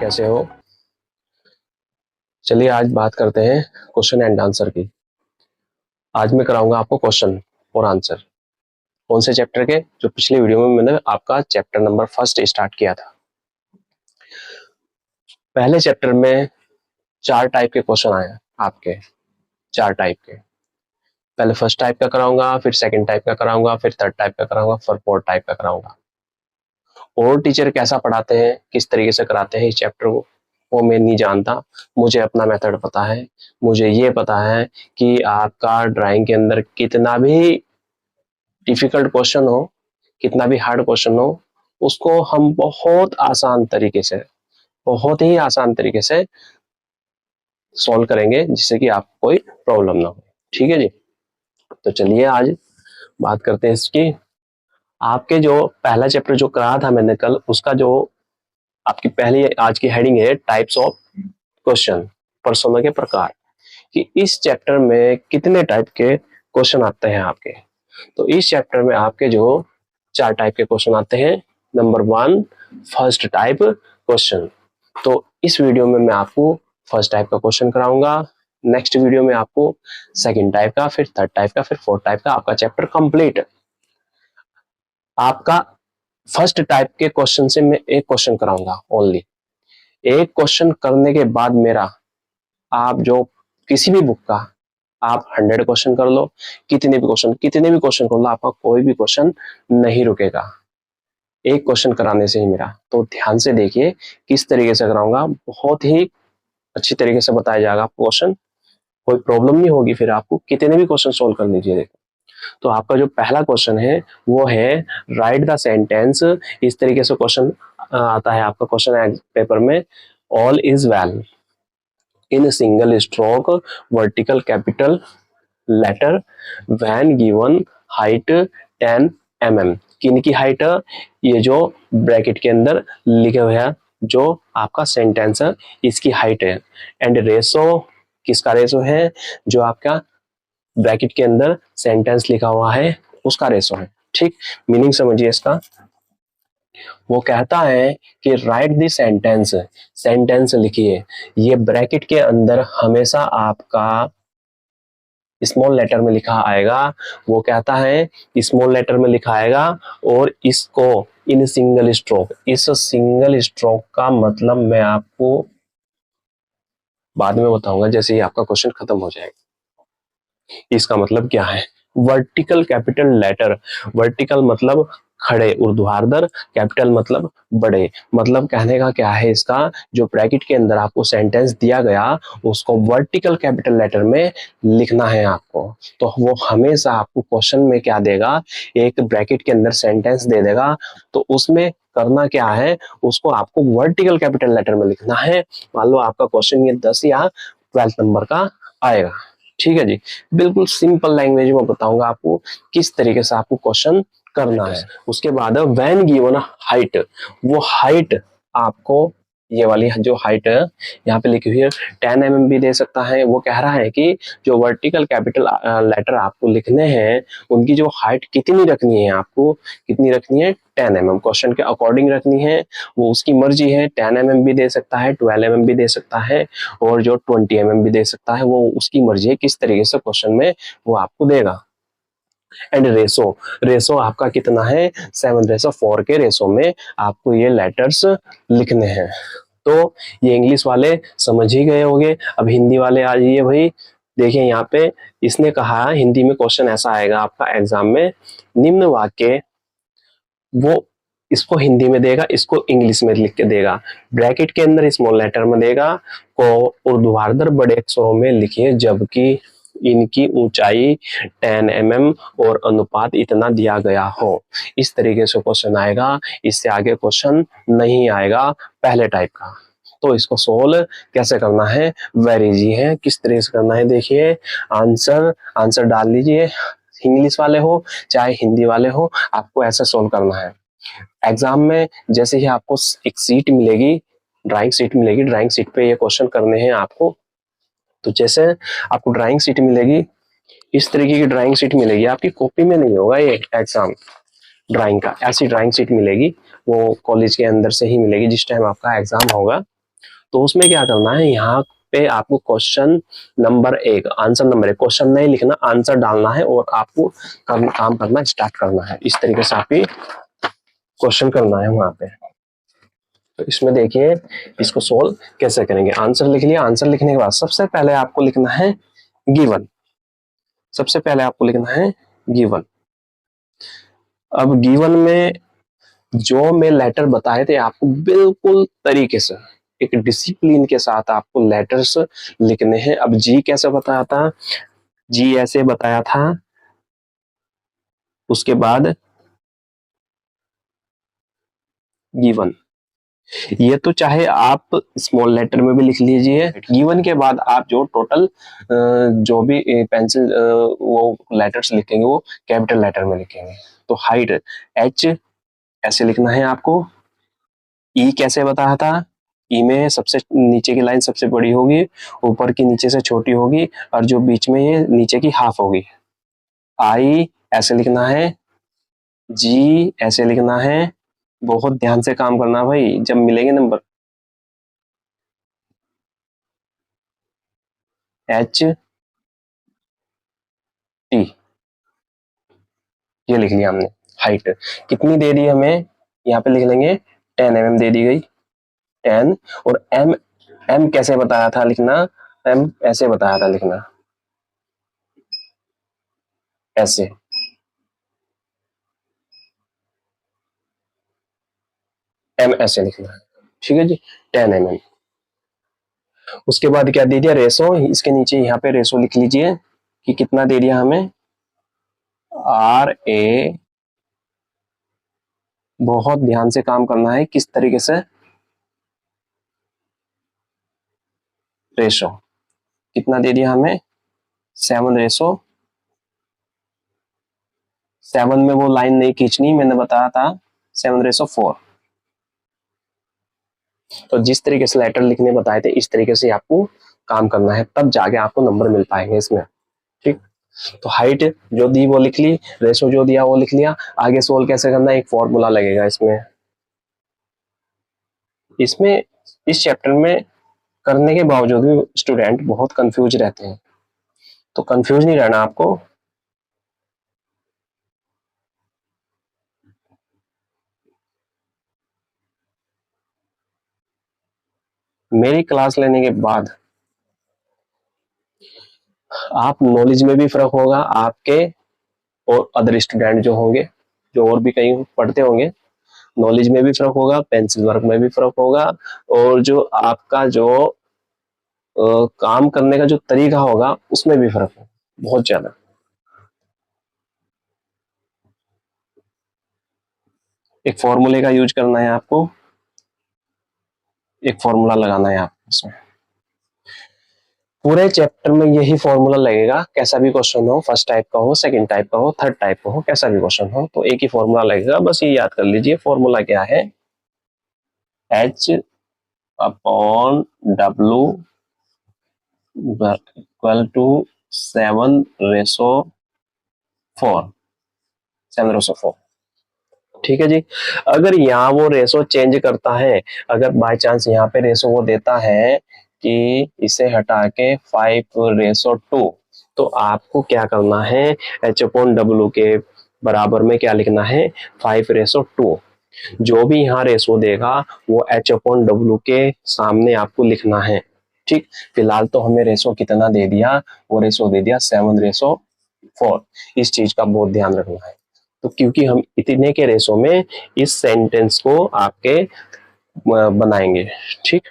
कैसे हो? चलिए आज बात करते हैं क्वेश्चन एंड आंसर की। आज मैं कराऊंगा आपको क्वेश्चन और आंसर। कौन से चैप्टर के? जो पिछले वीडियो में मैंने आपका चैप्टर नंबर 1 स्टार्ट किया था। पहले चैप्टर में 4 टाइप के क्वेश्चन आए आपके, 4 टाइप के। पहले फर्स्ट टाइप का कराऊंगा, फिर सेकंड टाइप का कराऊंगा, फिर थर्ड टाइप का कराऊंगा, फिर फोर्थ टाइप का कराऊंगा। और टीचर कैसा पढ़ाते हैं, किस तरीके से कराते हैं इस चैप्टर को, वो मैं नहीं जानता। मुझे अपना मेथड पता है। मुझे ये पता है कि आपका ड्राइंग के अंदर कितना भी डिफिकल्ट क्वेश्चन हो, कितना भी हार्ड क्वेश्चन हो, उसको हम बहुत आसान तरीके से, बहुत ही आसान तरीके से सॉल्व करेंगे, जिससे कि आपको कोई प्रॉब्लम ना हो। ठीक है जी। तो चलिए आज बात करते हैं इसकी। आपके जो पहला चैप्टर जो कराया था मैंने कल, उसका जो आपकी पहली आज की हेडिंग है टाइप्स ऑफ क्वेश्चन, प्रश्नों के प्रकार, कि इस चैप्टर में कितने टाइप के क्वेश्चन आते हैं आपके। तो इस चैप्टर में आपके जो 4 टाइप के क्वेश्चन आते हैं। Number 1 first type question. तो इस वीडियो में मैं आपको फर्स्ट टाइप का क्वेश्चन कराऊंगा। नेक्स्ट वीडियो में आपको सेकंड टाइप का, फिर थर्ड टाइप का, फिर फोर्थ टाइप का। आपका चैप्टर कंप्लीट। आपका फर्स्ट टाइप के क्वेश्चन से मैं एक क्वेश्चन कराऊंगा ओनली। एक क्वेश्चन करने के बाद मेरा, आप जो किसी भी बुक का आप 100 क्वेश्चन कर लो, कितने भी क्वेश्चन कर लो, आपका कोई भी क्वेश्चन नहीं रुकेगा एक क्वेश्चन कराने से ही मेरा। तो ध्यान से देखिए किस तरीके से कराऊंगा, बहुत ही अच्छी तरीके से बताया जाएगा आपको क्वेश्चन। कोई प्रॉब्लम नहीं होगी, फिर आपको कितने भी क्वेश्चन सोल्व कर लीजिए। देखो, तो आपका जो पहला क्वेश्चन है वो है राइट द सेंटेंस। इस तरीके से क्वेश्चन आता है आपका क्वेश्चन पेपर में। All is well in single stroke vertical capital letter when given height 10 mm। किन की हाइट? ये जो ब्रैकेट के अंदर लिखे हुए हैं जो आपका सेंटेंस है, इसकी हाइट है। एंड रेशो, किसका रेशो है? जो आपका ब्रैकेट के अंदर सेंटेंस लिखा हुआ है उसका रेशो है। ठीक, मीनिंग समझिए इसका। वो कहता है कि राइट द सेंटेंस, सेंटेंस लिखिए। ये ब्रैकेट के अंदर हमेशा आपका स्मॉल लेटर में लिखा आएगा। वो कहता है स्मॉल लेटर में लिखा आएगा, और इसको इन सिंगल स्ट्रोक। इस सिंगल स्ट्रोक का मतलब मैं आपको बाद में बताऊंगा, जैसे ही आपका क्वेश्चन खत्म हो जाएगा। इसका मतलब क्या है? Vertical capital letter. वर्टिकल मतलब खड़े ऊर्ध्वाधर, कैपिटल मतलब बड़े। मतलब कहने का क्या है इसका, जो ब्रैकेट के अंदर आपको सेंटेंस दिया गया उसको वर्टिकल कैपिटल लेटर में लिखना है आपको। तो वो हमेशा आपको क्वेश्चन में क्या देगा, एक ब्रैकेट के अंदर सेंटेंस दे देगा, तो उसमें करना क्या है, उसको आपको वर्टिकल कैपिटल लेटर में लिखना है। मान लो आपका क्वेश्चन ये 10 या 12 नंबर का आएगा। ठीक है जी। बिल्कुल सिंपल लैंग्वेज में बताऊंगा आपको किस तरीके से आपको क्वेश्चन करना है। उसके बाद व्हेन गिवन हाइट, वो हाइट आपको, ये वाली जो हाइट है यहाँ पे लिखी हुई है 10 mm भी दे सकता है। वो कह रहा है कि जो वर्टिकल कैपिटल लेटर आपको लिखने हैं उनकी जो हाइट कितनी रखनी है, आपको कितनी रखनी है, 10 mm। क्वेश्चन के अकॉर्डिंग रखनी है, वो उसकी मर्जी है। 10 mm भी दे सकता है, 12 mm भी दे सकता है, और जो 20 mm भी दे सकता है। वो उसकी मर्जी है किस तरीके से क्वेश्चन में वो आपको देगा। एंड रेशो, रेशो आपका कितना है, 7:4 के रेशो में आपको ये लेटर्स लिखने हैं। तो ये इंग्लिश वाले समझ ही गए होंगे। अब हिंदी वाले आ जाइए भाई। देखिए यहाँ पे इसने कहा, हिंदी में क्वेश्चन ऐसा आएगा आपका एग्जाम में, निम्न वाक्य, वो इसको हिंदी में देगा, इसको इंग्लिश में लिख के देगा। ब्रैकेट के अंदर स्मॉल लेटर में देगा, को ऊर्ध्वाधर बड़े अक्षरों में लिखिए, जबकि इनकी ऊंचाई 10 mm और अनुपात इतना दिया गया हो। इस तरीके से क्वेश्चन आएगा, इससे आगे क्वेश्चन नहीं आएगा पहले टाइप का। तो इसको सोल्व कैसे करना है, वेरी इजी है। किस तरीके से करना है देखिए, आंसर डाल लीजिए। इंग्लिश वाले हो चाहे हिंदी वाले हो, आपको ऐसे सोल्व करना है। एग्जाम में जैसे ही आपको एक सीट मिलेगी, ड्राइंग सीट मिलेगी, ड्राइंग सीट पे ये क्वेश्चन करने हैं आपको। तो जैसे आपको ड्राइंग सीट मिलेगी, इस तरीके की ड्राइंग सीट मिलेगी, आपकी कॉपी में नहीं होगा ये एग्जाम ड्राइंग का। ऐसी ड्राइंग सीट मिलेगी, वो कॉलेज के अंदर से ही मिलेगी जिस टाइम आपका एग्जाम होगा। तो उसमें क्या करना है, यहाँ पे आपको question number 1 answer number 1 question नहीं लिखना, आंसर डालना है और आपको काम करना स्टार्ट करना है। इस तरीके से आप क्वेश्चन करना है वहां पे। तो इसमें देखिए इसको सोल्व कैसे करेंगे। आंसर लिख लिया, आंसर लिखने के बाद सबसे पहले आपको लिखना है गिवन। सबसे पहले आपको लिखना है गिवन। अब गिवन में जो मैं लेटर बताए थे आपको बिल्कुल तरीके से एक डिसिप्लिन के साथ आपको लेटर्स लिखने हैं। अब जी कैसे बताया था, जी ऐसे बताया था, उसके बाद गिवन। ये तो चाहे आप स्मॉल लेटर में भी लिख लीजिए। गिवन के बाद आप जो टोटल जो भी पेंसिल वो लेटर्स लिखेंगे वो कैपिटल लेटर में लिखेंगे। तो हाइट एच ऐसे लिखना है आपको। ई कैसे बताया था, ई में सबसे नीचे की लाइन सबसे बड़ी होगी, ऊपर की नीचे से छोटी होगी और जो बीच में ये नीचे की हाफ होगी। आई ऐसे लिखना है, जी ऐसे लिखना है। बहुत ध्यान से काम करना भाई जब मिलेंगे नंबर। एच टी ये लिख लिया हमने। हाइट कितनी दे दी हमें, यहाँ पे लिख लेंगे 10 mm दे दी गई 10। और एम, एम कैसे बताया था लिखना, एम ऐसे बताया था लिखना, ऐसे। एम ऐसे लिखना है, ठीक है जी, 10 mm। उसके बाद क्या दे दिया, रेसो। इसके नीचे यहाँ पे रेसो लिख लीजिए कि कितना दे दिया हमें, आर ए। बहुत ध्यान से काम करना है किस तरीके से, रेशो कितना दे दिया हमें, 7:7 में वो लाइन नहीं खींचनी, मैंने बताया था 7:4। तो जिस तरीके से लेटर लिखने बताए थे इस तरीके से आपको काम करना है, तब जाके आपको नंबर मिल पाएंगे इसमें, ठीक। तो हाइट जो दी वो लिख ली, रेशो जो दिया वो लिख लिया। आगे सोल्व कैसे करना है, एक फॉर्मूला लगेगा इसमें। इसमें इस चैप्टर में करने के बावजूद भी स्टूडेंट बहुत कंफ्यूज रहते हैं, तो कंफ्यूज नहीं रहना आपको। मेरी क्लास लेने के बाद आप नॉलेज में भी फर्क होगा आपके और अदर स्टूडेंट जो होंगे, जो और भी कहीं पढ़ते होंगे, नॉलेज में भी फर्क होगा, पेंसिल वर्क में भी फर्क होगा, और जो आपका जो काम करने का जो तरीका होगा उसमें भी फर्क है बहुत ज्यादा। एक फॉर्मूले का यूज करना है आपको, एक फॉर्मूला लगाना है आपको इसमें। पूरे चैप्टर में यही फॉर्मूला लगेगा, कैसा भी क्वेश्चन हो, फर्स्ट टाइप का हो, सेकंड टाइप का हो, थर्ड टाइप का हो, कैसा भी क्वेश्चन हो, तो एक ही फॉर्मूला लगेगा। बस ये याद कर लीजिए फॉर्मूला क्या है, H upon W equal to 7:4, 7:4, ठीक है जी। अगर यहाँ वो रेशो चेंज करता है, अगर बाय चांस यहाँ पे रेशो वो देता है कि इसे हटा के 5:2, तो आपको क्या करना है, H अपॉन W के बराबर में क्या लिखना है, 5:2। जो भी यहाँ रेशो देगा वो H अपॉन W के सामने आपको लिखना है, ठीक। फिलहाल तो हमें रेशो कितना दे दिया, वो रेशो दे दिया 7:4। इस चीज का बहुत ध्यान रखना है। तो क्योंकि हम इतने के रेशो में इस सेंटेंस को आपके बनाएंगे, ठीक।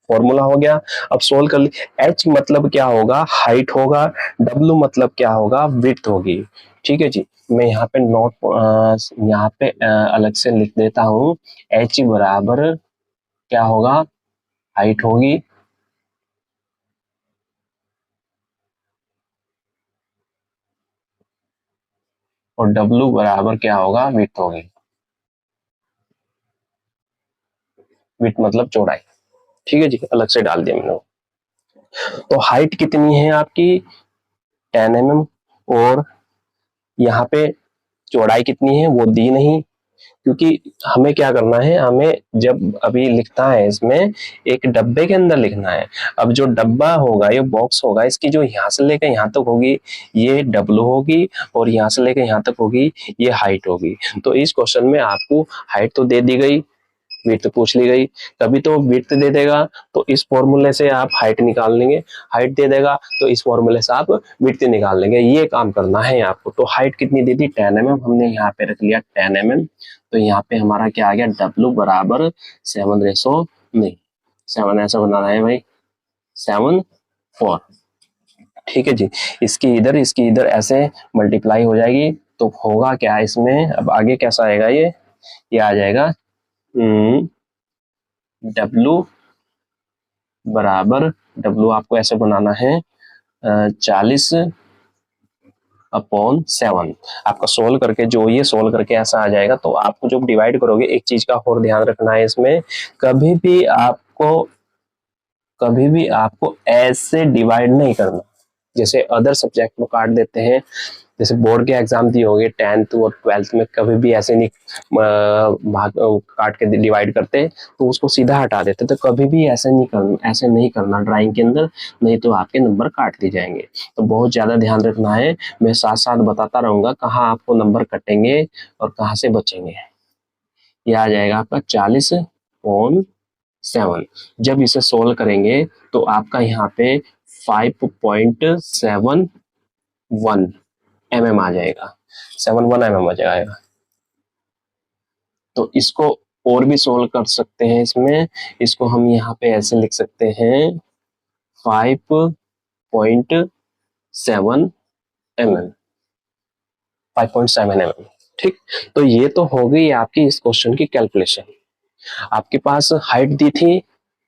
फॉर्मूला हो गया। अब सोल्व कर ली। एच मतलब क्या होगा, हाइट होगा। डब्ल्यू मतलब क्या होगा, विड्थ होगी, ठीक है जी। मैं यहाँ पे नोट यहाँ पे अलग से लिख देता हूँ। एच बराबर क्या होगा, हाइट होगी, और डब्ल्यू बराबर क्या होगा, विड्थ होगी। विड्थ मतलब चौड़ाई, ठीक है जी, अलग से डाल दिया मैंने। तो हाइट कितनी है आपकी, 10 mm। और यहाँ पे चौड़ाई कितनी है वो दी नहीं, क्योंकि हमें क्या करना है, हमें जब अभी लिखना है इसमें एक डब्बे के अंदर लिखना है। अब जो डब्बा होगा, ये बॉक्स होगा, इसकी जो यहाँ से लेकर यहाँ तक होगी ये डब्लू होगी, और यहाँ से लेकर यहाँ तक होगी ये हाइट होगी। तो इस क्वेश्चन में आपको हाइट तो दे दी गई, विड्थ पूछ ली गई, कभी तो विड्थ दे देगा तो इस फॉर्मूले से आप हाइट निकाल लेंगे, हाइट दे देगा तो इस फॉर्मूले से आप विड्थ निकाल लेंगे। ये काम करना है आपको। तो हाइट कितनी दी थी 10 mm, हमने यहाँ पे रख लिया 10 mm। तो यहाँ पे हमारा क्या आ गया, W बराबर 7 रेसो नहीं 7 ऐसा बनाना है भाई 7/4। ठीक है जी, इसकी इधर ऐसे मल्टीप्लाई हो जाएगी तो होगा क्या इसमें, अब आगे कैसा आएगा ये आ जाएगा W बराबर, W आपको ऐसे बनाना है 40/7। आपका सोल्व करके जो ये सोल्व करके ऐसा आ जाएगा। तो आपको जब डिवाइड करोगे, एक चीज का और ध्यान रखना है इसमें, कभी भी आपको ऐसे डिवाइड नहीं करना जैसे अदर सब्जेक्ट में काट देते हैं। जैसे बोर्ड के एग्जाम दिए होंगे 10th और 12th में, कभी भी ऐसे नहीं भाग काट के डिवाइड करते, तो उसको सीधा हटा देते। तो कभी भी ऐसे नहीं करना ड्राइंग के अंदर, नहीं तो आपके नंबर काट दिए जाएंगे। तो बहुत ज्यादा ध्यान रखना है। मैं साथ साथ बताता रहूंगा कहाँ आपको नंबर कटेंगे और कहाँ से बचेंगे। यह आ जाएगा आपका 40/7। जब इसे सोल्व करेंगे तो आपका यहाँ पे 5.71 mm आ जाएगा, 71 mm आ जाएगा। तो इसको और भी सोल्व कर सकते हैं इसमें, इसको हम यहाँ पे ऐसे लिख सकते हैं 5.7 mm, 5.7 mm। ठीक, तो ये तो हो गई आपकी इस क्वेश्चन की कैलकुलेशन। आपके पास हाइट दी थी,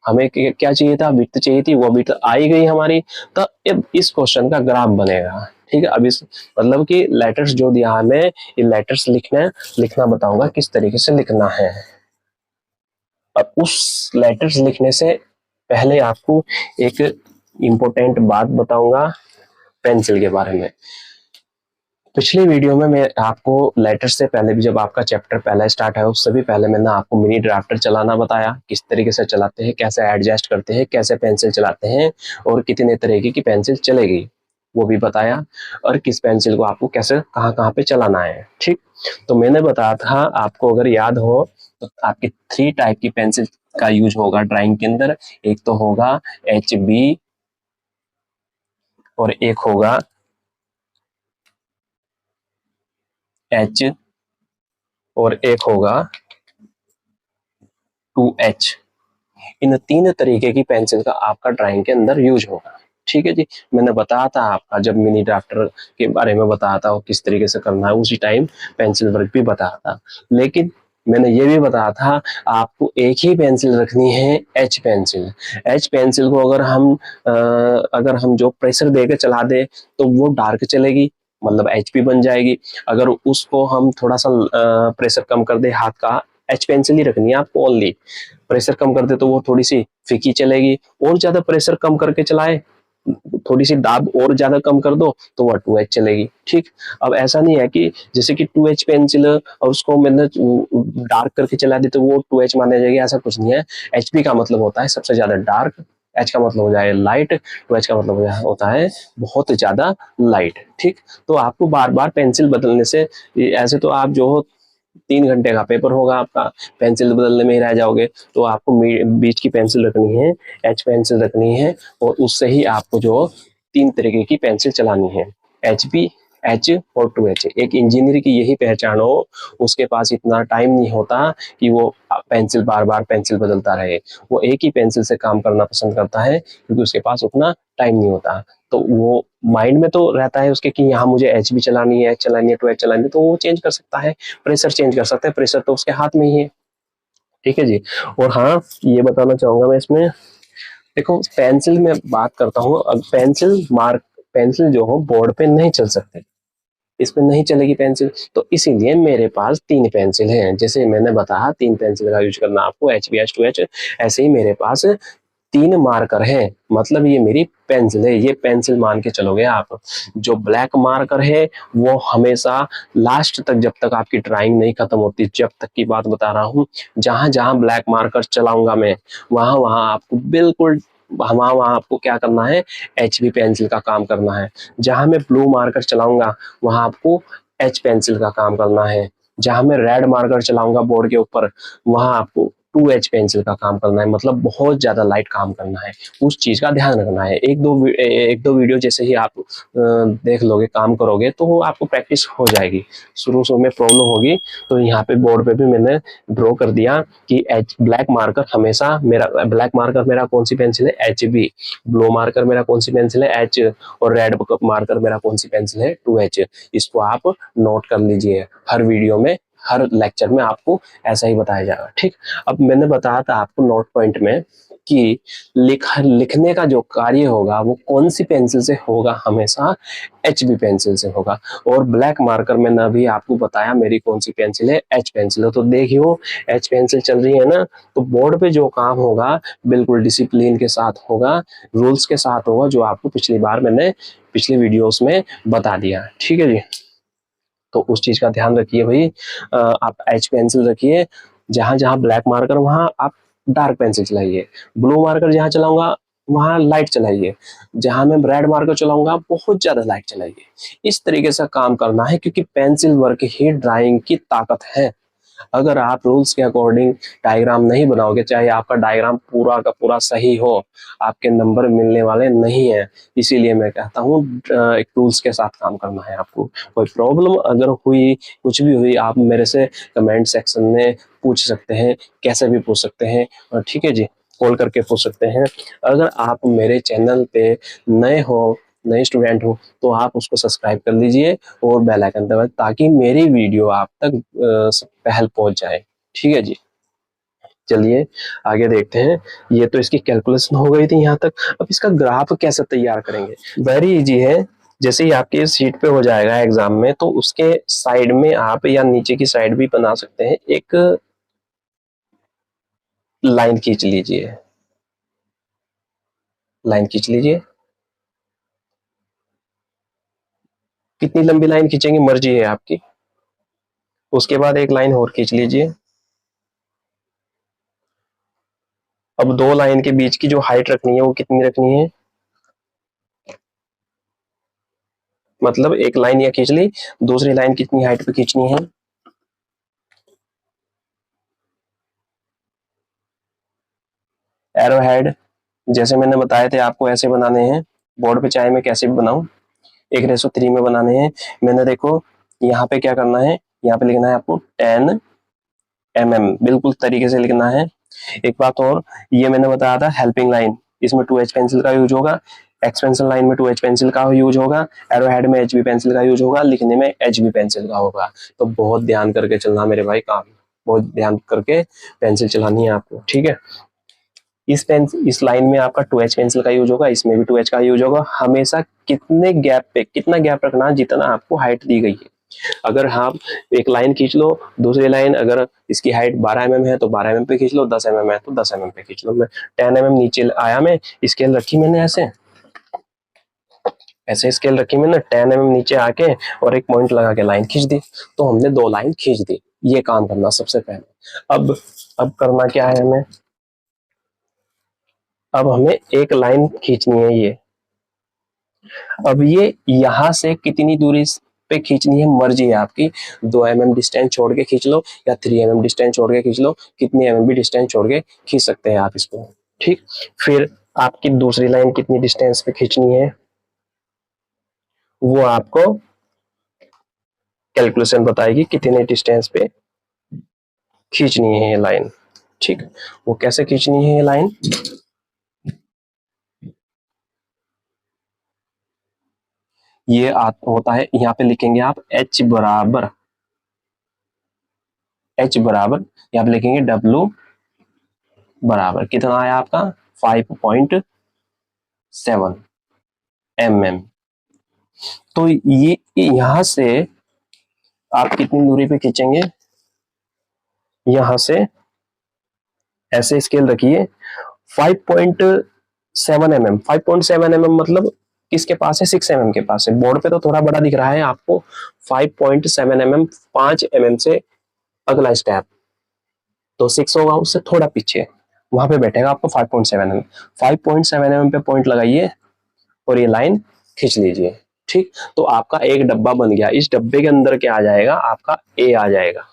हमें क्या चाहिए था, विड्थ चाहिए थी, वो विड्थ आई गई हमारी। तो अब इस क्वेश्चन का ग्राफ बनेगा। ठीक है, अब इस मतलब कि लेटर्स जो दिया हमें, ये लेटर्स लिखना बताऊंगा किस तरीके से लिखना है। अब उस लेटर्स लिखने से पहले आपको एक इम्पोर्टेंट बात बताऊंगा पेंसिल के बारे में। पिछले वीडियो में मैं आपको लेटर से पहले भी, जब आपका चैप्टर पहला स्टार्ट है उससे भी पहले मैंने आपको मिनी ड्राफ्टर चलाना बताया, किस तरीके से चलाते हैं, कैसे एडजस्ट करते हैं, कैसे पेंसिल चलाते हैं और कितने तरीके की पेंसिल चलेगी वो भी बताया, और किस पेंसिल को आपको कैसे कहाँ कहाँ पे चलाना है। ठीक, तो मैंने बताया था आपको, अगर याद हो तो आपकी 3 टाइप की पेंसिल का यूज होगा ड्राइंग के अंदर। एक तो होगा HB और एक होगा H और एक होगा 2H। इन 3 तरीके की पेंसिल का आपका ड्राइंग के अंदर यूज होगा। ठीक है जी, मैंने बताया था आपका, जब मिनी ड्राफ्टर के बारे में बताया था वो किस तरीके से करना है, उसी टाइम पेंसिल वर्क भी बताया था। लेकिन मैंने ये भी बताया था आपको एक ही पेंसिल रखनी है, एच पेंसिल। एच पेंसिल को अगर हम जो प्रेशर देकर चला दे तो वो डार्क चलेगी, मतलब HP बन जाएगी। अगर उसको हम थोड़ा सा प्रेशर कम कर दे, हाथ का एच पेंसिल ही रखनी है आपको ओनली, प्रेशर कम कर दे तो वो थोड़ी सी फीकी चलेगी। और ज्यादा प्रेशर कम करके चलाए, थोड़ी सी दाब और ज्यादा कम कर दो तो वह 2H चलेगी। ठीक, अब ऐसा नहीं है कि जैसे कि 2H पेंसिल और उसको मैंने डार्क करके चला दी तो वो 2H माना जाएगी, ऐसा कुछ नहीं है। HP का मतलब होता है सबसे ज्यादा डार्क, H का मतलब हो जाए लाइट, 2H का मतलब होता है बहुत ज्यादा लाइट। ठीक, तो आपको बार बार पेंसिल बदलने से, ऐसे तो आप जो 3 घंटे का पेपर होगा आपका, पेंसिल बदलने में ही रह जाओगे। तो आपको बीच की पेंसिल रखनी है, एच पेंसिल रखनी है, और उससे ही आपको जो 3 तरीके की पेंसिल चलानी है, HB, H और 2H। एक इंजीनियर की यही पहचान हो, उसके पास इतना टाइम नहीं होता कि वो पेंसिल बार बार पेंसिल बदलता रहे। वो एक ही पेंसिल से काम करना पसंद करता है क्योंकि उसके पास उतना टाइम नहीं होता। तो वो माइंड में तो रहता है उसके कि यहाँ मुझे HB चलानी है, H चलानी है, 2H चलानी है, तो वो चेंज कर सकता है, प्रेशर चेंज कर सकता है, प्रेशर तो उसके हाथ में ही है। ठीक है जी। और हाँ, ये बताना चाहूंगा मैं इसमें, देखो पेंसिल में बात करता हूँ, अब पेंसिल जो हो बोर्ड पे नहीं चल सकते, इसमें नहीं चलेगी पेंसिल। तो इसीलिए मेरे पास 3 पेंसिल हैं। जैसे मैंने बताया 3 पेंसिल का यूज करना आपको, HB, H, 2H। ऐसे ही मेरे पास 3 मार्कर है, मतलब ये मेरी पेंसिल है, ये पेंसिल मान के चलोगे आप। जो ब्लैक मार्कर है वो हमेशा लास्ट तक, जब तक आपकी ड्राइंग नहीं खत्म होती, जब तक की बात बता रहा हूँ, जहां जहां ब्लैक मार्कर चलाऊंगा मैं, वहां वहां आपको बिल्कुल, वहां वहां आपको क्या करना है, HB पेंसिल का काम करना है। जहां मैं ब्लू मार्कर चलाऊंगा वहां आपको H पेंसिल का काम करना है। जहां मैं रेड मार्कर चलाऊंगा बोर्ड के ऊपर, वहां आपको 2H पेंसिल का काम करना है, मतलब बहुत ज्यादा लाइट काम करना है, उस चीज का ध्यान रखना है। एक दो वीडियो जैसे ही आप देख लोगे, काम करोगे, तो वो आपको प्रैक्टिस हो जाएगी। शुरू शुरू में प्रॉब्लम होगी, तो यहाँ पे बोर्ड पे भी मैंने ड्रॉ कर दिया कि एच ब्लैक मार्कर हमेशा मेरा, ब्लैक मार्कर मेरा कौन सी पेंसिल है, HB, ब्लू मार्कर मेरा कौन सी पेंसिल है, H, और रेड मार्कर मेरा कौन सी पेंसिल है, 2H। इसको आप नोट कर लीजिए, हर वीडियो में, हर लेक्चर में आपको ऐसा ही बताया जाएगा, ठीक। अब मैंने बताया था आपको नोट पॉइंट में कि लिखने का जो कार्य होगा वो कौन सी पेंसिल से होगा, हमेशा HB पेंसिल से होगा। और ब्लैक मार्कर मैंने अभी आपको बताया मेरी कौन सी पेंसिल है, H पेंसिल है। तो देखियो H पेंसिल चल रही है ना, तो बोर्ड पे जो काम होगा बिल्कुल डिसिप्लिन के साथ होगा, रूल्स के साथ होगा, जो आपको पिछली बार मैंने पिछले वीडियोस में बता दिया, ठीक है जी। तो उस चीज का ध्यान रखिए भाई। आप H पेंसिल रखिए, जहां जहां ब्लैक मार्कर वहां आप डार्क पेंसिल चलाइए, ब्लू मार्कर जहां चलाऊंगा वहां लाइट चलाइए, जहां मैं रेड मार्कर चलाऊंगा बहुत ज्यादा लाइट चलाइए। इस तरीके से काम करना है, क्योंकि पेंसिल वर्क ही ड्राइंग की ताकत है। अगर आप रूल्स के अकॉर्डिंग डायग्राम नहीं बनाओगे, चाहे आपका डायग्राम पूरा का पूरा सही हो, आपके नंबर मिलने वाले नहीं है। इसीलिए मैं कहता हूँ एक रूल्स के साथ काम करना है आपको। कोई प्रॉब्लम अगर हुई, कुछ भी हुई, आप मेरे से कमेंट सेक्शन में पूछ सकते हैं, कैसे भी पूछ सकते हैं, ठीक है जी, कॉल करके पूछ सकते हैं। अगर आप मेरे चैनल पे नए हो, नए स्टूडेंट हो, तो आप उसको सब्सक्राइब कर लीजिए और बेल आइकन दबाएं, ताकि मेरी वीडियो आप तक पहल पहुंच जाए, ठीक है जी। चलिए आगे देखते हैं। ये तो इसकी कैलकुलेशन हो गई थी यहाँ तक। अब इसका ग्राफ कैसे तैयार करेंगे, वेरी इजी है। जैसे ही आपके सीट पे हो जाएगा एग्जाम में, तो उसके साइड में आप, या नीचे की साइड भी बना सकते हैं, एक लाइन खींच लीजिए, लाइन खींच लीजिए। कितनी लंबी लाइन खींचेंगे मर्जी है आपकी। उसके बाद एक लाइन और खींच लीजिए। अब 2 लाइन के बीच की जो हाइट रखनी है वो कितनी रखनी है, मतलब एक लाइन या खींच ली, दूसरी लाइन कितनी हाइट पे खींचनी है, एरो हेड जैसे मैंने बताए थे आपको ऐसे बनाने हैं। बोर्ड पे चाहे मैं कैसे भी बनाऊं, 1:3 में बनाने हैं। मैंने देखो यहाँ पे क्या करना है, यहाँ पे लिखना है आपको 10 mm, बिल्कुल तरीके से लिखना है। एक बात और, ये मैंने बताया था हेल्पिंग लाइन, इसमें 2H पेंसिल का यूज होगा, एक्सपेंशन लाइन में 2H पेंसिल का यूज होगा, एरो हेड में HB पेंसिल का यूज होगा, लिखने में HB पेंसिल का होगा। तो बहुत ध्यान करके चलना मेरे भाई, काम बहुत ध्यान करके पेंसिल चलानी है आपको, ठीक है। इस लाइन में आपका 2H पेंसिल का यूज होगा, इसमें भी 2H का यूज होगा। हमेशा कितने गैप पे, कितना गैप रखना है, जितना आपको हाइट दी गई है। अगर आप एक लाइन खींच लो, दूसरी लाइन अगर इसकी हाइट 12 mm है तो 12 mm पे खींच लो, 10 mm है तो 10 mm पे खींच लो। मैं 10 mm नीचे आया, मैं स्केल रखी मैंने ऐसे, ऐसे स्केल रखी मैंने, 10 mm नीचे आके और एक पॉइंट लगा के लाइन खींच दी, तो हमने 2 लाइन खींच दी। ये काम करना सबसे पहले। अब करना क्या है हमें, अब हमें एक लाइन खींचनी है ये। अब ये यहां से कितनी दूरी पे खींचनी है मर्जी है आपकी, 2 mm डिस्टेंस छोड़ के खींच लो, या 3 mm डिस्टेंस छोड़ के खींच लो, कितनी mm भी डिस्टेंस छोड़ के खींच सकते हैं आप इसको, ठीक। फिर आपकी दूसरी लाइन कितनी डिस्टेंस पे खींचनी है, वो आपको कैलकुलेशन बताएगी कितने डिस्टेंस पे खींचनी है ये लाइन, ठीक। वो कैसे खींचनी है ये लाइन, ये होता है, यहाँ पे लिखेंगे आप H बराबर, यहाँ पे लिखेंगे W बराबर, कितना आया आपका 5.7 mm। तो ये यहां से आप कितनी दूरी पे खींचेंगे, यहां से ऐसे स्केल रखिए 5.7 mm, 5.7 mm मतलब किसके पास है, 6 mm के पास है। बोर्ड पे तो थोड़ा बड़ा दिख रहा है आपको, 5.7 mm, 5 mm से अगला स्टेप तो 6 होगा, उससे थोड़ा पीछे वहां पे बैठेगा आपको 5.7 mm। 5.7 mm पे पॉइंट लगाइए और ये लाइन खींच लीजिए। ठीक, तो आपका एक डब्बा बन गया। इस डब्बे के अंदर क्या आ जाएगा, आपका ए आ जाएगा।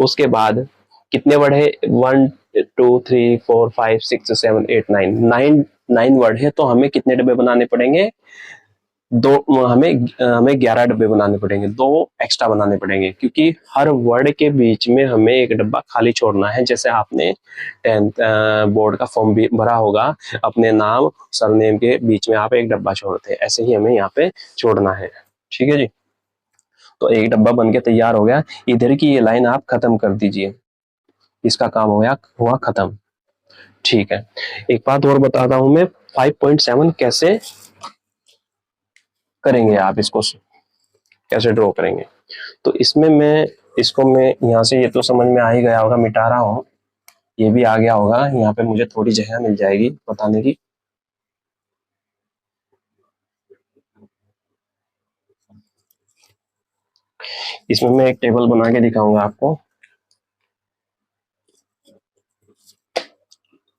उसके बाद कितने वर्ड है, 1 2 3 4 5 6 7 8 9, 9 वर्ड है, तो हमें कितने डब्बे बनाने पड़ेंगे, दो। हमें हमें 11 डब्बे बनाने पड़ेंगे, दो एक्स्ट्रा बनाने पड़ेंगे, क्योंकि हर वर्ड के बीच में हमें एक डब्बा खाली छोड़ना है। जैसे आपने 10th बोर्ड का फॉर्म भी भरा होगा, अपने नाम सरनेम के बीच में आप एक डब्बा छोड़ते हैं, ऐसे ही हमें यहाँ पे छोड़ना है। ठीक है जी, तो एक डब्बा बन के तैयार हो गया। इधर की ये लाइन आप खत्म कर दीजिए, इसका काम हो गया, हुआ खत्म। ठीक है, एक बात और बताता हूं मैं, 5.7 कैसे करेंगे, आप इसको कैसे ड्रॉ करेंगे। तो इसमें मैं यहाँ से, ये तो समझ में आ ही गया होगा, मिटा रहा हूँ, ये भी आ गया होगा। यहाँ पे मुझे थोड़ी जगह मिल जाएगी बताने की। इसमें मैं एक टेबल बना के दिखाऊंगा आपको,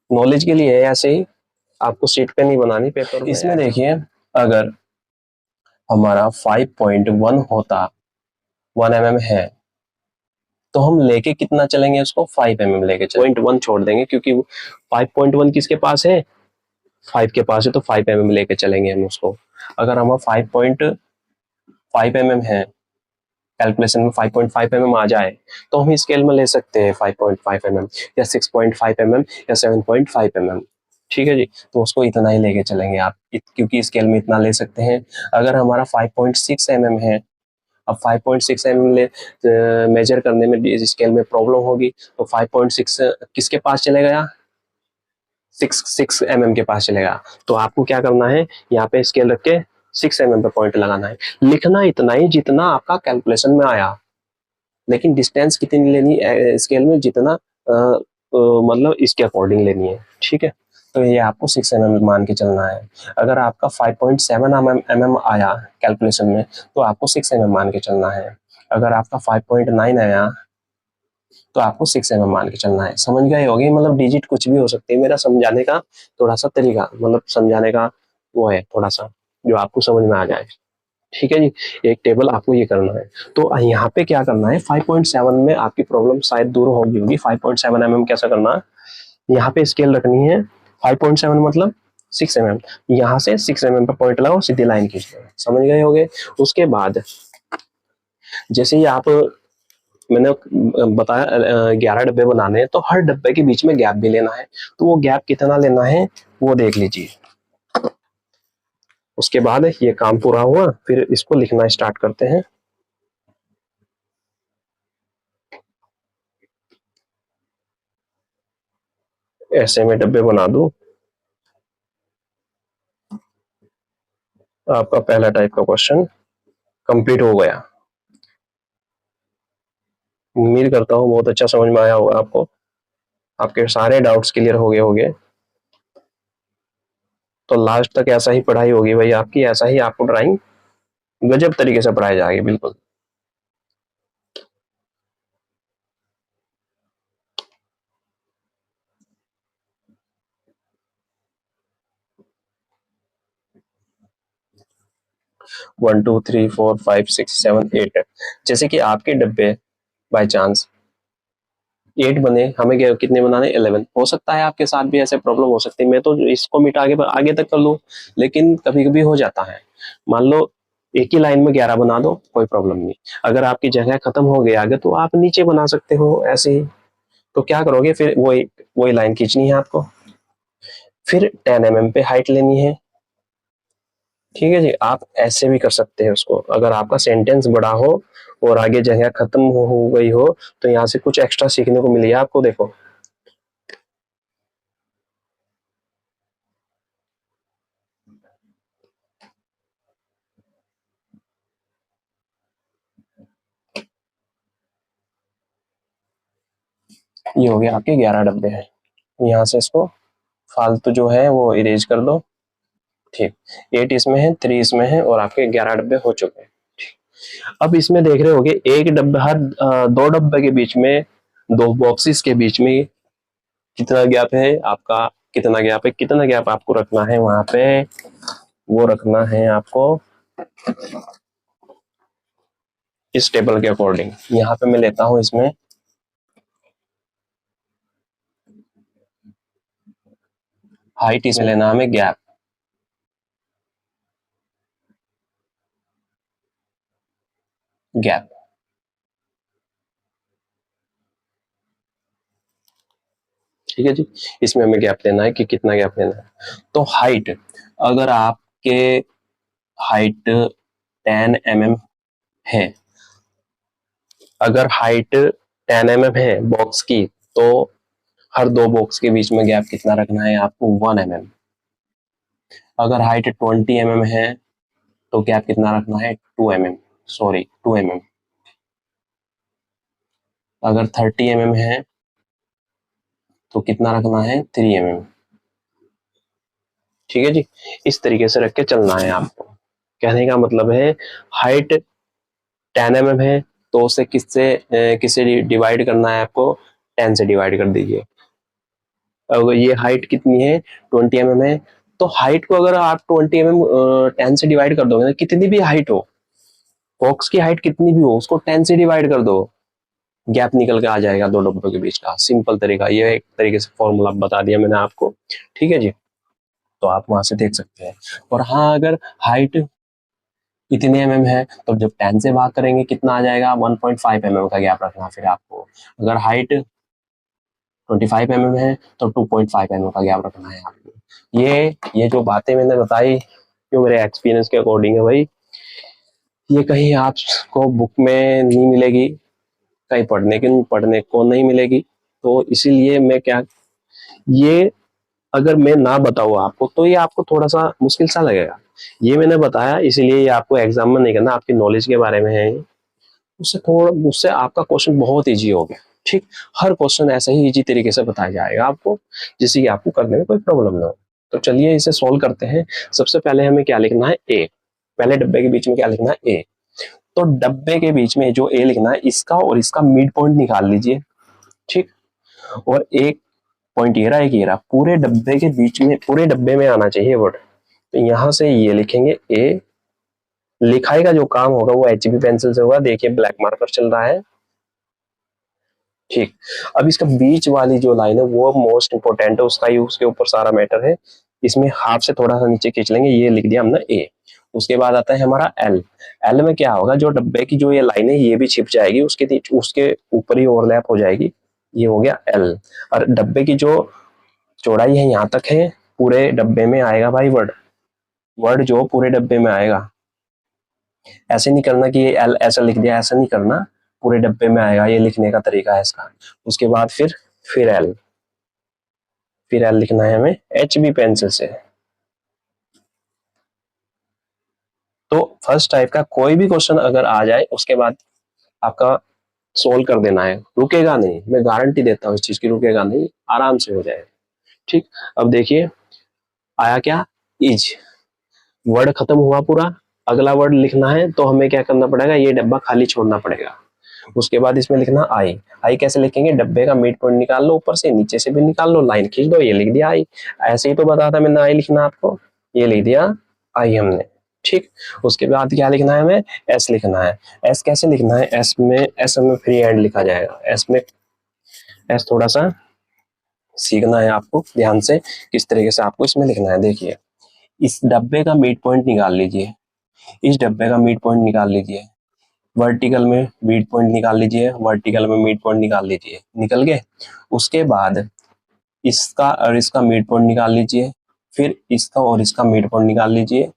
नॉलेज के लिए है, ऐसे ही आपको शीट पे नहीं बनानी, पेपर में। इसमें देखिए, अगर हमारा 5.1 होता, 1 mm है, तो हम लेके कितना चलेंगे उसको, 5 mm लेके चलेंगे, 0.1 छोड़ देंगे, क्योंकि 5.1 किसके पास है, 5 के पास है, तो 5 mm लेके चलेंगे हम उसको। अगर हम 5.5 mm है, कैलकुलेशन में 5.5 mm आ जाए, तो हम स्केल में ले सकते हैं 5.5 mm या 6.5 mm या 7.5 mm। ठीक है जी, तो उसको इतना ही लेके चलेंगे आप, क्योंकि स्केल में इतना ले सकते हैं। अगर हमारा 5.6 mm है, अब 5.6 mm मेजर करने में इस स्केल में प्रॉब्लम होगी, तो 5.6 किसके पास चले गया, 6 mm के पास चलेगा। तो आपको क्या करना है, यहाँ पे स्केल रख के 6 mm पे पॉइंट लगाना है, लिखना इतना ही जितना आपका कैलकुलेशन में आया, लेकिन डिस्टेंस कितनी लेनी है स्केल में, जितना मतलब इसके अकॉर्डिंग लेनी है। ठीक है, तो ये आपको 6 mm मान के चलना है। अगर आपका 5.7 mm आया कैलकुलेशन में, तो आपको 6 mm मान के चलना है। अगर आपका 5.9 आया, तो आपको 6 mm मान के चलना है। समझ गए होगे, मतलब डिजिट कुछ भी हो सकती है। मेरा समझाने का थोड़ा सा तरीका, मतलब समझाने का वो है थोड़ा सा, जो आपको समझ में आ जाए। ठीक है जी, एक टेबल आपको ये करना है। तो यहाँ पे क्या करना है, 5.7 में आपकी प्रॉब्लम शायद दूर होगी। 5.7 mm कैसा करना है, यहाँ पे स्केल रखनी है, 5.7 मतलब 6 mm, यहाँ से 6 mm पे पॉइंट लगाओ, सीधी लाइन खींच लो। समझ गए होगे। उसके बाद जैसे ही आप, मैंने बताया 11 डब्बे बनाने हैं, तो हर डब्बे के बीच में गैप भी लेना है। तो वो गैप कितना लेना है वो देख लीजिए। उसके बाद ये काम पूरा हुआ, फिर इसको लिखना स्टार्ट करते हैं। ऐसे में डब्बे बना दूं, आपका पहला टाइप का क्वेश्चन कंप्लीट हो गया। उम्मीद करता हूँ बहुत अच्छा समझ में आया होगा आपको, आपके सारे डाउट्स क्लियर हो गए होंगे। तो लास्ट तक ऐसा ही पढ़ाई होगी भाई आपकी, ऐसा ही आपको ड्राइंग गजब तरीके से पढ़ाई जाएगी, बिल्कुल। One two three four five six seven eight, जैसे कि आपके डब्बे बाय चांस 8 बने, हमें कितने बनाने, 11। हो सकता है आपके साथ भी ऐसे प्रॉब्लम हो सकती है, मैं तो इसको मिटा के आगे तक कर लूँ, लेकिन कभी कभी हो जाता है। मान लो एक ही लाइन में 11 बना दो, कोई प्रॉब्लम नहीं। अगर आपकी जगह खत्म हो गई आगे, तो आप नीचे बना सकते हो ऐसे ही। तो क्या करोगे, फिर वही लाइन खींचनी है आपको, फिर 10 mm पे हाइट लेनी है। ठीक है जी, आप ऐसे भी कर सकते हैं उसको। अगर आपका सेंटेंस बड़ा हो और आगे जगह खत्म हो गई हो, तो यहाँ से कुछ एक्स्ट्रा सीखने को मिली है आपको। देखो, ये हो गया आपके 11 डब्बे हैं। यहाँ से इसको फालतू जो है वो इरेज कर दो। ठीक, 8 इसमें है, 3 इसमें है और आपके 11 डब्बे हो चुके हैं। अब इसमें देख रहे होगे एक डब्बे हर 2 डब्बे के बीच में, 2 बॉक्सेस के बीच में कितना गैप है आपका, कितना गैप है, कितना गैप आपको रखना है वहां पे, वो रखना है आपको इस टेबल के अकॉर्डिंग। यहाँ पे मैं लेता हूं इसमें हाइट, इसमें लेना हमें गैप, गैप। ठीक है जी, इसमें हमें गैप लेना है कि कितना गैप लेना है। तो हाइट, अगर आपके हाइट 10 mm है, अगर हाइट 10 mm है बॉक्स की, तो हर 2 बॉक्स के बीच में गैप कितना रखना है आपको, 1 mm। अगर हाइट 20 mm है तो गैप कितना रखना है, 2 mm, सॉरी 2 mm। अगर 30 mm है तो कितना रखना है, 3 mm। ठीक है जी, इस तरीके से रख के चलना है आपको। कहने का मतलब है हाइट 10 mm है तो उसे किससे डिवाइड करना है आपको, 10 से डिवाइड कर दीजिए। अगर ये हाइट कितनी है, 20 mm है, तो हाइट को अगर आप 20 mm 10 से डिवाइड कर दोगे, कितनी भी हाइट हो, बॉक्स की हाइट कितनी भी हो, उसको 10 से डिवाइड कर दो, गैप निकल के आ जाएगा 2 डब्बों के बीच का। सिंपल तरीका, ये एक तरीके से फॉर्मूला बता दिया मैंने आपको। ठीक है जी, तो आप वहां से देख सकते हैं। और हाँ, अगर हाइट इतने mm है तो जब 10 से भाग करेंगे कितना आ जाएगा, 1.5 mm का गैप रखना फिर आपको। अगर हाइट 25 mm है तो 2.5 mm का गैप रखना है आपको। ये जो बातें मैंने बताई जो मेरे एक्सपीरियंस के अकॉर्डिंग है भाई, ये कहीं आपको बुक में नहीं मिलेगी, कहीं पढ़ने को नहीं मिलेगी। तो इसीलिए मैं क्या, ये अगर मैं ना बताऊँ आपको तो ये आपको थोड़ा सा मुश्किल सा लगेगा। ये मैंने बताया इसीलिए ये आपको एग्जाम में नहीं करना, आपकी नॉलेज के बारे में है। उससे आपका क्वेश्चन बहुत इजी हो गया। ठीक, हर क्वेश्चन ऐसे ही इजी तरीके से बताया जाएगा आपको, जिससे कि आपको करने में कोई प्रॉब्लम ना हो। तो चलिए इसे सॉल्व करते हैं। सबसे पहले हमें क्या लिखना है, ए। पहले डब्बे के बीच में क्या लिखना है, ए। तो डब्बे के बीच में जो ए लिखना है, इसका और इसका मिड पॉइंट निकाल लीजिए। ठीक, और एक पॉइंट ये रहा पूरे डब्बे के बीच में, पूरे डब्बे में आना चाहिए वर्ड। तो यहां से ये लिखेंगे ए। लिखाई का जो काम होगा वो HB पेंसिल से होगा। देखिए ब्लैक मार्कर चल रहा है। ठीक, अब इसका बीच वाली जो लाइन है वो मोस्ट इंपोर्टेंट है, उसका ही उसके ऊपर सारा मैटर है। इसमें हाफ से थोड़ा सा नीचे खींच लेंगे, ये लिख दिया हमने ए। उसके बाद आता है हमारा एल। एल में क्या होगा, जो डब्बे की जो ये लाइन है ये भी छिप जाएगी, उसके ऊपर ही ओवरलैप हो जाएगी। ये हो गया एल। और डब्बे की जो चौड़ाई है यहाँ तक है, पूरे डब्बे में आएगा भाई वर्ड, वर्ड जो पूरे डब्बे में आएगा। ऐसे नहीं करना कि ये एल ऐसा लिख दिया, ऐसा नहीं करना, पूरे डब्बे में आएगा, ये लिखने का तरीका है इसका। उसके बाद फिर एल, फिर एल लिखना है हमें HB पेंसिल से। तो फर्स्ट टाइप का कोई भी क्वेश्चन अगर आ जाए उसके बाद आपका सोल्व कर देना है, रुकेगा नहीं, मैं गारंटी देता हूँ इस चीज की, रुकेगा नहीं, आराम से हो जाएगा। ठीक, अब देखिए आया क्या, इज। वर्ड खत्म हुआ पूरा, अगला वर्ड लिखना है तो हमें क्या करना पड़ेगा, ये डब्बा खाली छोड़ना पड़ेगा। उसके बाद इसमें लिखना आई। आई कैसे लिखेंगे, डब्बे का मिड पॉइंट निकाल लो, ऊपर से नीचे से भी निकाल लो, लाइन खींच दो, ये लिख दिया आई। ऐसे ही तो बताया था मैंने आई लिखना आपको, ये लिख दिया आई हमने। ठीक, उसके बाद क्या लिखना है हमें, एस लिखना है। एस कैसे लिखना है, एस में फ्री हैंड लिखा जाएगा। एस थोड़ा सा सीखना है आपको ध्यान से, किस तरीके से आपको इसमें लिखना है। देखिए इस डब्बे का मिड पॉइंट निकाल लीजिए, इस डब्बे का मिड पॉइंट निकाल लीजिए, वर्टिकल में मिड पॉइंट निकाल लीजिए, वर्टिकल में मिड पॉइंट निकाल लीजिए, निकल गए। उसके बाद इसका और इसका मिड पॉइंट निकाल लीजिए, फिर इसका और इसका मिड पॉइंट निकाल लीजिए,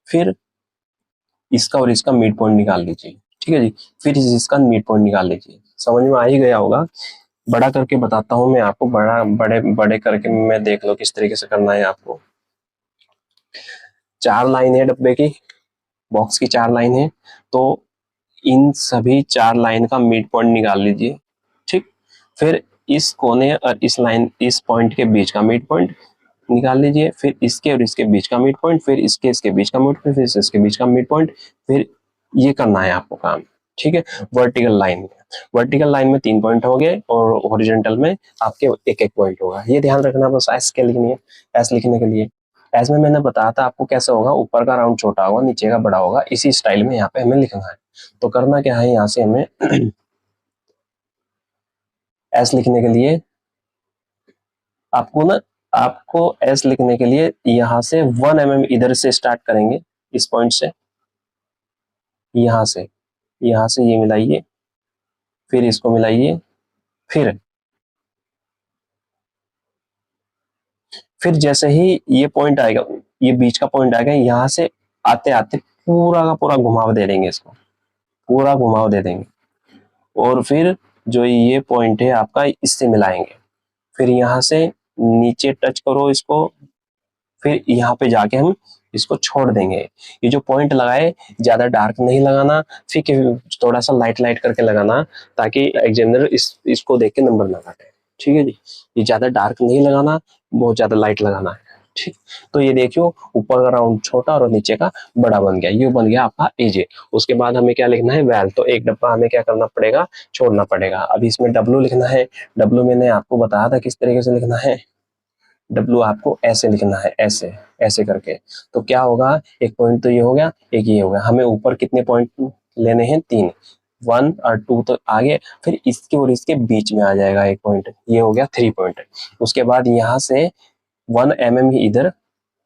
फिर इसका और इसका मिड पॉइंट निकाल लीजिए। ठीक है जी, फिर इसका मिड पॉइंट निकाल लीजिए। समझ में आ ही गया होगा। बड़ा करके बताता हूँ मैं आपको, बड़े बड़े करके मैं देख लो किस तरीके से करना है आपको। 4 लाइन है डब्बे की, बॉक्स की 4 लाइन है, तो इन सभी 4 लाइन का मिड पॉइंट निकाल लीजिए। ठीक, फिर इस कोने और इस लाइन, इस पॉइंट के बीच का मिड पॉइंट, निकाल लीजिए, फिर इसके और इसके बीच का मिड पॉइंट, फिर इसके बीच का मिड पॉइंट, फिर इसके बीच का मिड पॉइंट, फिर ये करना है आपको काम। ठीक है, वर्टिकल लाइन में 3 पॉइंट हो गए और हॉरिजॉन्टल में आपके एक एक पॉइंट होगा। ये ध्यान रखना, बस एस के लिखनी है। एस लिखने के लिए एस में मैंने बताया था आपको कैसे होगा, ऊपर का राउंड छोटा होगा, नीचे का बड़ा होगा, इसी स्टाइल में यहाँ पे हमें लिखना है। तो करना क्या है, यहाँ से हमें एस लिखने के लिए आपको एस लिखने के लिए यहाँ से 1 mm इधर से स्टार्ट करेंगे, इस पॉइंट से, यहाँ से ये मिलाइए, फिर इसको मिलाइए, फिर जैसे ही ये पॉइंट आएगा, ये बीच का पॉइंट आएगा, यहाँ से आते आते पूरा का पूरा घुमाव दे देंगे, इसको पूरा घुमाव दे देंगे, और फिर जो ये पॉइंट है आपका, इससे मिलाएंगे, फिर यहाँ से नीचे टच करो इसको, फिर यहाँ पे जाके हम इसको छोड़ देंगे। ये जो पॉइंट लगाए, ज्यादा डार्क नहीं लगाना, ठीक है, थोड़ा सा लाइट लाइट करके लगाना, ताकि एग्जामिनर इसको देख के नंबर ना काटे। ठीक है जी, ये ज्यादा डार्क नहीं लगाना, बहुत ज्यादा लाइट लगाना है। ठीक, तो ये देखियो, ऊपर का राउंड छोटा और नीचे का बड़ा बन गया, ये बन गया आपका एजे। उसके बाद हमें क्या लिखना है, वैल, तो एक डब्बा हमें क्या करना पड़ेगा, छोड़ना पड़ेगा। अब इसमें डब्लू लिखना है। डब्लू मैंने आपको बताया था किस तरीके से लिखना है, डब्लू आपको ऐसे लिखना है, ऐसे ऐसे करके। तो क्या होगा, एक पॉइंट तो ये हो गया, एक ये हो गया। हमें ऊपर कितने पॉइंट लेने हैं, 3, 1 और 2 तो आगे, फिर इसके और इसके बीच में आ जाएगा एक पॉइंट, ये हो गया 3 पॉइंट। उसके बाद यहाँ से 1 mm ही इधर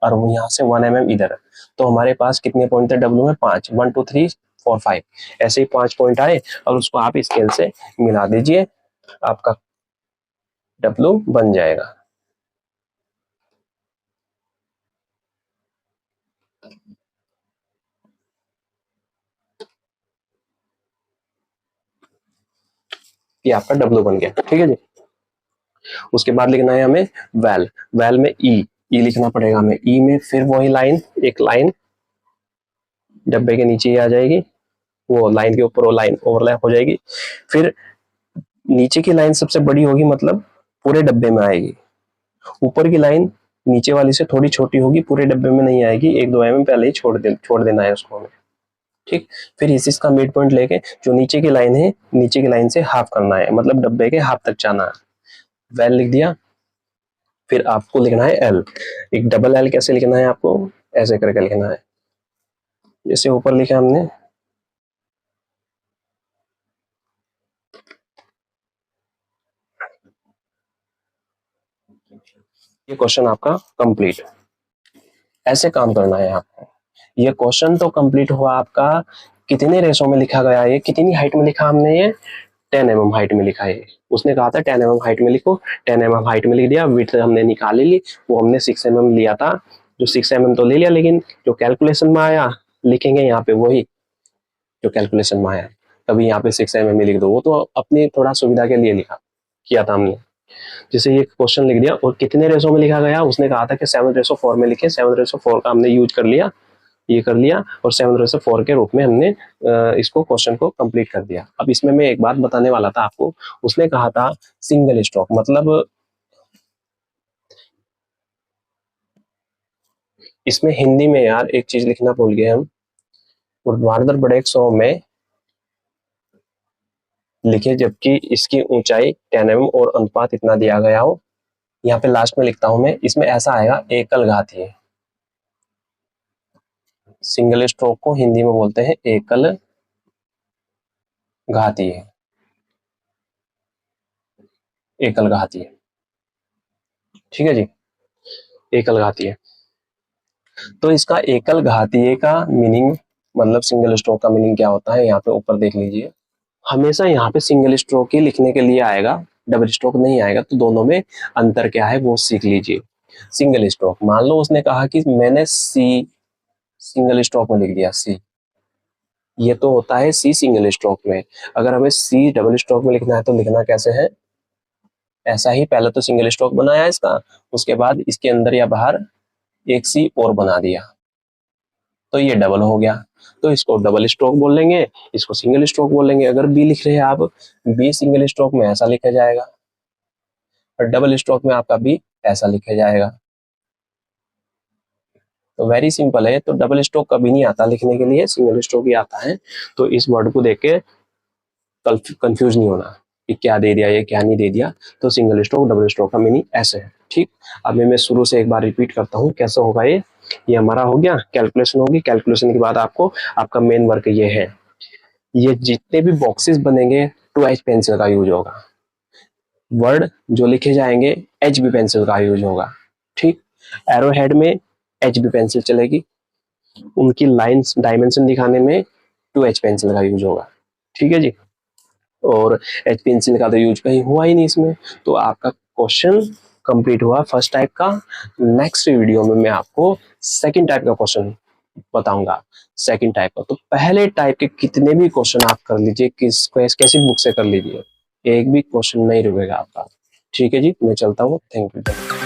और यहाँ से 1 mm इधर, तो हमारे पास कितने पॉइंट थे डब्लू में, 5, 1 2 3 4 5, ऐसे ही 5 पॉइंट आए, और उसको आप स्केल से मिला दीजिए, आपका डब्लू बन जाएगा। ये आपका डब्लू बन गया। ठीक है जी, उसके बाद लिखना है हमें वैल। वैल में ई लिखना पड़ेगा हमें। ई में फिर वही लाइन, एक लाइन डब्बे के नीचे ही आ जाएगी, वो लाइन के ऊपर वो लाइन ओवरलैप हो जाएगी, फिर नीचे की लाइन सबसे बड़ी होगी, मतलब पूरे डब्बे में आएगी। ऊपर की लाइन नीचे वाली से थोड़ी छोटी होगी, पूरे डब्बे में नहीं आएगी, 1-2 mm पहले ही छोड़ देना है उसको हमें। ठीक, फिर इसका मिड पॉइंट लेके जो नीचे की लाइन है, नीचे की लाइन से हाफ करना है, मतलब डब्बे के हाफ तक जाना है। वैल लिख दिया, फिर आपको लिखना है एल। एक डबल एल कैसे लिखना है आपको, ऐसे करके लिखना है, जैसे ऊपर लिखा हमने। ये क्वेश्चन आपका कंप्लीट, ऐसे काम करना है आपको। ये क्वेश्चन तो कंप्लीट हुआ आपका। कितने रेशो में लिखा गया है, कितनी हाइट में लिखा हमने, ये 10 mm हाइट में लिखा है। उसने कहा था 10 mm हाइट में लिखो, 10 mm हाइट में लिख दिया। विड्थ हमने निकाल ली, वो हमने 6 mm लिया था, जो 6 mm तो ले लिया, लेकिन जो कैलकुलेशन में आया लिखेंगे यहाँ पे वही जो कैलकुलेशन में आया, तभी यहाँ पे 6 mm लिख दो। वो तो अपनी थोड़ा सुविधा के लिए लिखा किया था हमने। जैसे ये क्वेश्चन लिख दिया, और कितने रेशो में लिखा गया, उसने कहा था कि 7:4 में लिखे, 7:4 का हमने यूज कर लिया, ये कर लिया, और 7/4 के रूप में हमने इसको क्वेश्चन को कंप्लीट कर दिया। अब इसमें मैं एक बात बताने वाला था आपको। उसने कहा था सिंगल स्ट्रोक, मतलब इसमें हिंदी में यार एक चीज लिखना भूल गए हम। ऊर्ध्वाधर बढ़े 100 में लिखे, जबकि इसकी ऊंचाई 10 mm और अनुपात इतना दिया गया हो। यहाँ पे लास्ट में लिखता हूं मैं, इसमें ऐसा आएगा एकल घातीय। सिंगल स्ट्रोक को हिंदी में बोलते हैं एकल घातीय, एकल घातीय। ठीक है जी, एकल घातीय। तो इसका एकल घातीय का मीनिंग, मतलब सिंगल स्ट्रोक का मीनिंग क्या होता है, यहाँ पे ऊपर देख लीजिए। हमेशा यहाँ पे सिंगल स्ट्रोक ही लिखने के लिए आएगा, डबल स्ट्रोक नहीं आएगा। तो दोनों में अंतर क्या है वो सीख लीजिए। सिंगल स्ट्रोक, मान लो उसने कहा कि मैंने सी सिंगल स्ट्रोक में लिख दिया, सी, ये तो होता है सी सिंगल स्ट्रोक में। अगर हमें सी डबल स्ट्रोक में लिखना है तो लिखना कैसे है, ऐसा ही, पहले तो सिंगल स्ट्रोक बनाया इसका, उसके बाद इसके अंदर या बाहर एक सी और बना दिया, तो ये डबल हो गया। तो इसको डबल स्ट्रोक बोल लेंगे, इसको सिंगल स्ट्रोक बोल लेंगे। अगर बी लिख रहे हैं आप, बी सिंगल स्ट्रोक में ऐसा लिखा जाएगा, और डबल स्ट्रोक में आपका बी ऐसा लिखा जाएगा। तो वेरी सिंपल है, तो डबल स्ट्रोक कभी नहीं आता लिखने के लिए, सिंगल स्ट्रोक ही आता है। तो इस वर्ड को देख के कंफ्यूज नहीं होना कि क्या दे दिया ये क्या नहीं दे दिया। तो सिंगल स्ट्रोक डबल स्ट्रोक का मीनिंग ऐसे है, ठीक। अभी मैं शुरू से एक बार रिपीट करता हूँ कैसे होगा ये हमारा हो गया, कैलकुलेशन होगी। कैलकुलेशन के बाद आपको आपका मेन वर्क ये है, ये जितने भी बॉक्सेस बनेंगे 2H पेंसिल का यूज होगा, वर्ड जो लिखे जाएंगे HB पेंसिल का यूज होगा, ठीक। एरो हेड में HB पेंसिल चलेगी, उनकी लाइंस डायमेंशन दिखाने में 2H पेंसिल का यूज होगा, ठीक है जी। और एच पेंसिल का तो यूज कहीं हुआ ही नहीं इसमें। तो आपका क्वेश्चन कंप्लीट हुआ फर्स्ट टाइप का। नेक्स्ट वीडियो में मैं आपको सेकंड टाइप का क्वेश्चन बताऊंगा, सेकंड टाइप का। तो पहले टाइप के कितने भी क्वेश्चन आप कर लीजिए, कैसी बुक से कर लीजिए, एक भी क्वेश्चन नहीं रुकेगा आपका, ठीक है जी। मैं चलता हूँ, थैंक यू।